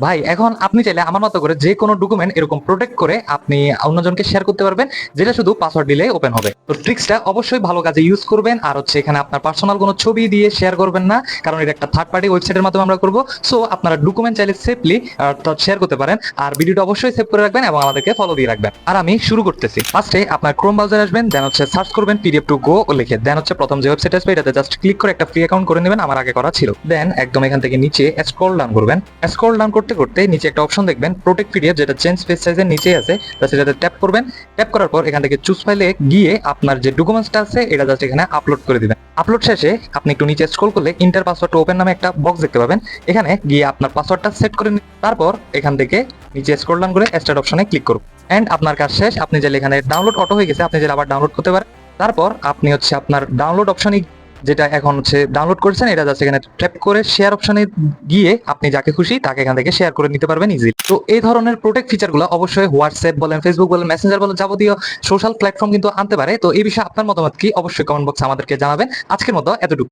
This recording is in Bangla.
ভাই এখন আপনি চাইলে আমার মতো করে যে কোনো ডকুমেন্ট এরকম প্রোটেক্ট করে আপনি অন্যজনকে শেয়ার করতে পারবেন, যেটা শুধু পাসওয়ার্ড দিলে ওপেন হবে। তো ট্রিক্সটা অবশ্যই ভালো কাজে ইউজ করবেন, আর হচ্ছে এখানে আপনার পার্সোনাল কোনো ছবি দিয়ে শেয়ার করবেন না, কারণ এটা একটা থার্ড পার্টি ওয়েবসাইটের মাধ্যমে আমরা করবো। সো আপনারা ডকুমেন্ট চাইলে সেফলি শেয়ার করতে পারেন, আর ভিডিওটা অবশ্যই সেভ করে রাখবেন এবং আমাদেরকে ফলো দিয়ে রাখবেন। আর আমি শুরু করতেছি। ফার্স্টে আপনার ক্রোম ব্রাউজারে আসবেন, দেন হচ্ছে সার্চ করবেন পিডিএফ টু গো লিখে, দেন হচ্ছে প্রথম যে ওয়েবসাইট আসবে এটাতে জাস্ট ক্লিক করে একটা ফ্রি অ্যাকাউন্ট করে নেবেন, আমার আগে করা ছিল। দেন একদম এখান থেকে নিচে স্ক্রল ডাউন করবেন। স্ক্রল ডাউন করতে করতে নিচে একটা অপশন দেখবেন প্রোটেক্ট পিডিএফ, যেটা চেঞ্জ পেজ সাইজের নিচে আছে, সেটাতে ট্যাপ করবেন। ট্যাপ করার পর এখান থেকে চুজ ফাইলে গিয়ে আপনার যে ডকুমেন্টসটা আছে এটা জাস্ট এখানে আপলোড করে দিবেন। আপলোড শেষে আপনি একটু নিচে স্ক্রল করলে ইন্টার পাসওয়ার্ড ওপেন নামে একটা বক্স দেখতে পাবেন, এখানে গিয়ে আপনার পাসওয়ার্ডটা সেট করে নিন। তারপর এখান থেকে নিচে স্ক্রল ডাউন করে স্টার্ট অপশনে ক্লিক করুন। এন্ড আপনার কাজ শেষ। আপনি চাইলে এখানে ডাউনলোড অটো হয়ে গেছে, আপনি চাইলে আবার ডাউনলোড করতে পারেন। তারপর আপনি হচ্ছে আপনার ডাউনলোড অপশনে, যেটা এখন হচ্ছে ডাউনলোড করেছেন, এটা জাস্ট এখানে ট্যাপ করে শেয়ার অপশনে গিয়ে আপনি যাকে খুশি তাকে এখান থেকে শেয়ার করে নিতে পারবেন ইজিলি। তো এই ধরনের প্রোটেক্ট ফিচারগুলো অবশ্যই হোয়াটসঅ্যাপ বলেন, ফেসবুক বলেন, মেসেঞ্জার বলেন, যাবতীয় সোশ্যাল প্ল্যাটফর্ম কিন্তু আনতে পারে। তো এই বিষয়ে আপনার মতামত কি অবশ্যই কমেন্ট বক্সে আমাদেরকে জানাবেন। আজকের মতো এতটুকু।